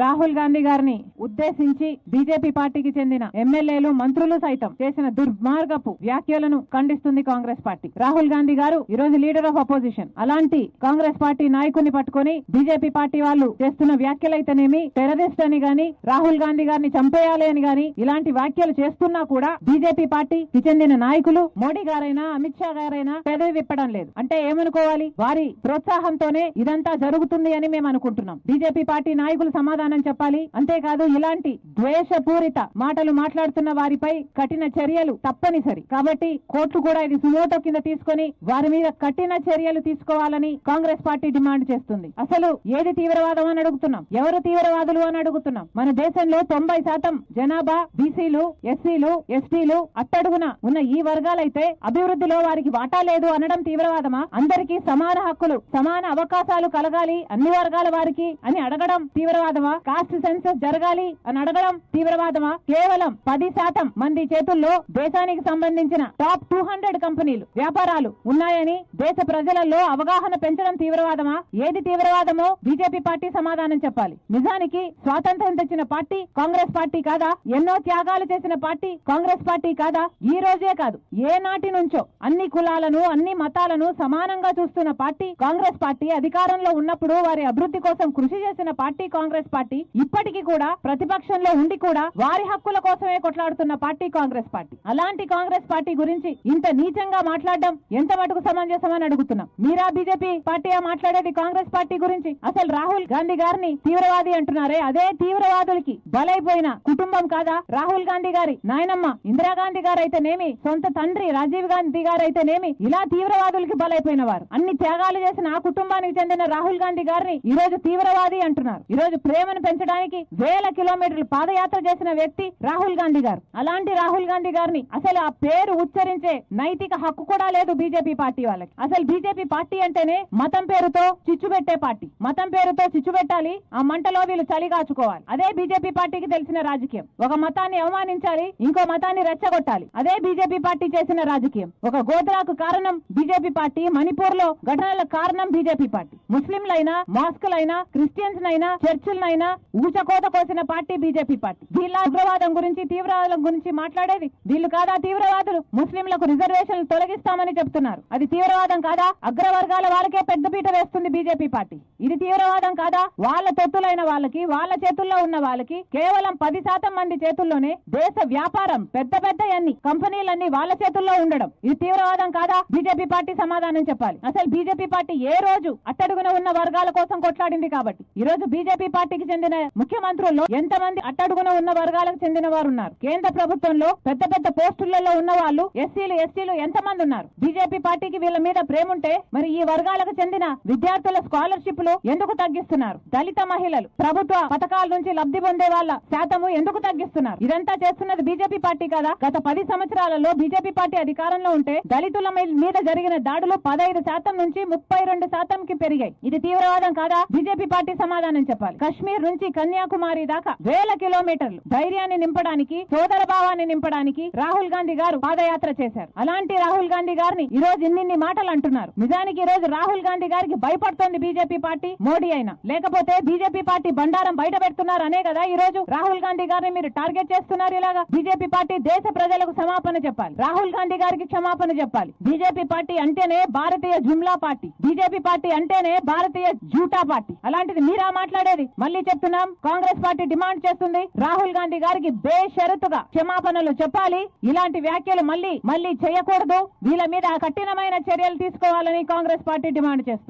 రాహుల్ గాంధీ గారిని ఉద్దేశించి బీజేపీ పార్టీకి చెందిన ఎమ్మెల్యేలు మంత్రులు సైతం చేసిన దుర్మార్గపు వ్యాఖ్యలను ఖండిస్తుంది కాంగ్రెస్ పార్టీ. రాహుల్ గాంధీ గారు ఈ రోజు లీడర్ ఆఫ్ అపోజిషన్. అలాంటి కాంగ్రెస్ పార్టీ నాయకుని పట్టుకొని బీజేపీ పార్టీ వాళ్ళు చేస్తున్న వ్యాఖ్యలైతేనేమి, టెర్రరిస్ట్ అని గాని, రాహుల్ గాంధీ గారిని చంపేయాలి అని గాని ఇలాంటి వ్యాఖ్యలు చేస్తున్నా కూడా బీజేపీ పార్టీకి చెందిన నాయకులు మోడీ గారైనా అమిత్ షా గారైనా పెదవి విప్పడం లేదు. అంటే ఏమనుకోవాలి? వారి ప్రోత్సాహంతోనే ఇదంతా జరుగుతుంది అని మేము అనుకుంటున్నాం. బీజేపీ పార్టీ నాయకులు సమాధానం చెప్పాలి. అంతేకాదు ఇలాంటి ద్వేషపూరిత మాటలు మాట్లాడుతున్న వారిపై కఠిన చర్యలు తప్పనిసరి. కాబట్టి కోర్టు కూడా ఇది సుమోటో కింద తీసుకొని వారి మీద కఠిన చర్యలు తీసుకోవాలని కాంగ్రెస్ పార్టీ డిమాండ్ చేస్తుంది. అసలు ఏది తీవ్రవాదం అని అడుగుతున్నాం, ఎవరు తీవ్రవాదులు అని అడుగుతున్నాం. మన దేశంలో 90% జనాభా బీసీలు, ఎస్సీలు, ఎస్టీలు అట్టడుగున ఉన్న ఈ వర్గాలైతే అభివృద్ధిలో వారికి వాటా లేదు అనడం తీవ్రవాదమా? అందరికీ సమాన హక్కులు, సమాన అవకాశాలు కలగాలి అన్ని వర్గాల వారికి అని అడగడం తీవ్రవాదమా? కాస్ట్ సెన్సస్ జరగాలి అని అడగడం తీవ్రవాదమా? కేవలం 10% మంది చేతుల్లో దేశానికి సంబంధించిన టాప్ 200 కంపెనీలు, వ్యాపారాలు ఉన్నాయని దేశ ప్రజలలో అవగాహన పెంచడం తీవ్రవాదమా? ఏది తీవ్రవాదమో బీజేపీ పార్టీ సమాధానం చెప్పాలి. నిజానికి స్వాతంత్ర్యం తెచ్చిన పార్టీ కాంగ్రెస్ పార్టీ కాదా? ఎన్నో త్యాగాలు చేసిన పార్టీ కాంగ్రెస్ పార్టీ కాదా? ఈ రోజే కాదు, ఏ నాటి నుంచో అన్ని కులాలను, అన్ని మతాలను సమానంగా చూస్తున్న పార్టీ కాంగ్రెస్ పార్టీ. అధికారంలో ఉన్నప్పుడు వారి అభివృద్ధి కోసం కృషి చేసిన పార్టీ కాంగ్రెస్ పార్టీ. ఇప్పటికీ కూడా ప్రతిపక్షంలో ఉండి కూడా వారి హక్కుల కోసమే కొట్లాడుతున్న పార్టీ కాంగ్రెస్ పార్టీ. అలాంటి కాంగ్రెస్ పార్టీ గురించి ఇంత నీచంగా మాట్లాడడం ఎంత మటుకు సమంజసమని అడుగుతున్నాం. మీరా బీజేపీ పార్టీ మాట్లాడేది కాంగ్రెస్ పార్టీ గురించి? అసలు రాహుల్ గాంధీ గారిని తీవ్రవాది అంటున్నారే, అదే తీవ్రవాదులకి బలైపోయిన కుటుంబం కాదా? రాహుల్ గాంధీ గారి నాయనమ్మ ఇందిరాగాంధీ గారు అయితేనేమి, సొంత తండ్రి రాజీవ్ గాంధీ గారు అయితేనేమి ఇలా తీవ్రవాదులకి బలైపోయిన వారు. అన్ని త్యాగాలు చేసిన ఆ కుటుంబానికి చెందిన రాహుల్ గాంధీ గారిని ఈ రోజు తీవ్రవాది అంటున్నారు. ఈ రోజు ప్రేమను పెంచడానికి 1000 కిలోమీటర్లు పాదయాత్ర చేసిన వ్యక్తి రాహుల్ గాంధీ గారు. అలాంటి రాహుల్ గాంధీ గారిని అసలు ఆ పేరు ఉచ్చరించే నైతిక హక్కు కూడా లేదు బీజేపీ పార్టీ వాళ్ళకి. అసలు బీజేపీ పార్టీ అంటేనే మతం పేరుతో చిచ్చు పెట్టే పార్టీ. మతం పేరుతో చిచ్చు పెట్టాలి, ఆ మంటలో వీళ్ళు చలి కాచుకోవాలి. అదే బీజేపీ పార్టీకి తెలిసిన రాజకీయం. ఒక మతాన్ని అవమానించాలి, ఇంకో మతాన్ని రెచ్చగొట్టాలి. అదే బీజేపీ పార్టీ చేసిన రాజకీయం. ఒక గోత్రాకు కారణం బీజేపీ పార్టీ, మణిపూర్ లో ఘటనలకు కారణం బీజేపీ పార్టీ. ముస్లింలైనా, మాస్కులైనా, క్రిస్టియన్స్నైనా, చర్చిలనైనా ఊచకోత కోసిన పార్టీ బీజేపీ పార్టీ. వీళ్ళ ఉగ్రవాదం గురించి, తీవ్రవాదం గురించి మాట్లాడేది వీళ్ళు కాదా తీవ్రవాదులు? ముస్లింలకు రిజర్వేషన్లు తొలగిస్తామని చెప్తున్నారు. అది తీవ్రవాదం కాదా? అగ్రవర్గాల వాళ్ళకే పెద్దపీట వేస్తుంది బీజేపీ పార్టీ. ఇది తీవ్రవాదం కాదా? వాళ్ళ తొత్తులైన వాళ్ళకి, వాళ్ళ చేతుల్లో ఉన్న వాళ్ళకి కేవలం 10% మంది చేతుల్లోనే దేశ వ్యాపారం, పెద్ద పెద్ద అన్ని కంపెనీలన్నీ వాళ్ళ చేతుల్లో ఉండడం ఇది తీవ్రవాదం కాదా? బీజేపీ పార్టీ సమాధానం చెప్పాలి. అసలు బీజేపీ పార్టీ ఏ రోజు అట్టడుగున ఉన్న వర్గాల కోసం కొట్లాడింది? కాబట్టి ఈ రోజు బీజేపీ పార్టీకి చెందిన ముఖ్యమంత్రుల్లో ఎంతమంది అట్టడుగున ఉన్న వర్గాలకు చెందిన వారు ఉన్నారు? కేంద్ర ప్రభుత్వంలో పెద్ద పెద్ద పోస్టులలో ఉన్న వాళ్ళు ఎస్సీలు, ఎస్టీలు ఎంతమంది ఉన్నారు? బీజేపీ పార్టీకి వీళ్ళ మీద ప్రేమ ఉంటే మరి ఈ వర్గాలకు చెందిన విద్యార్థుల స్కాలర్షిప్లు ఎందుకు తగ్గిస్తున్నారు? దళిత మహిళలు ప్రభుత్వ పథకాల నుంచి లబ్ధి పొందే వాళ్ళ శాతము ఎందుకు తగ్గిస్తున్నారు? ఇదంతా చేస్తున్నది బీజేపీ పార్టీ కదా? గత 10 సంవత్సరాలలో బీజేపీ పార్టీ అధికారంలో ఉంటే దళితుల మీద జరిగిన దాడులు 15% నుంచి 32%కి పెరిగాయి. ఇది తీవ్రవాదం కాదా? బీజేపీ పార్టీ సమాధానం చెప్పాలి. కశ్మీర్ నుంచి కన్యాకుమారి దాకా 1000 కిలోమీటర్లు ధైర్యాన్ని నింపడానికి, సోదర భావాన్ని నింపడానికి రాహుల్ గాంధీ గారు పాదయాత్ర చేశారు. అలాంటి రాహుల్ గాంధీ గారిని ఈ రోజు ఇన్ని మాటలు అంటున్నారు. నిజానికి ఈ రోజు రాహుల్ గాంధీ గారికి భయపడుతోంది బీజేపీ పార్టీ, మోడీ అయినా. లేకపోతే బీజేపీ పార్టీ బండారం బయట పెడుతున్నారు అనే కదా ఈ రోజు రాహుల్ గాంధీ గారిని మీరు టార్గెట్ చేస్తున్నారు. ఇలాగా బీజేపీ పార్టీ దేశ ప్రజలకు క్షమాపణ చెప్పాలి. రాహుల్ గాంధీ గారికి క్షమాపణ చెప్పాలి. బీజేపీ పార్టీ అంటేనే భారతీయ జుమ్లా పార్టీ, బీజేపీ పార్టీ అంటేనే భారతీయ జూటా పార్టీ. అలాంటిది మీరా మాట్లాడేది? మళ్ళీ చెప్తున్నాం, కాంగ్రెస్ పార్టీ డిమాండ్ చేస్తుంది రాహుల్ గాంధీ గారికి బేషరతుగా క్షమాపణలు చెప్పాలి. ఇలాంటి వ్యాఖ్యలు మళ్ళీ చేయకూడదు. వీళ్ళ మీద కఠినమైన చర్యలు తీసుకోవాలని కాంగ్రెస్ పార్టీ డిమాండ్ చేస్తుంది.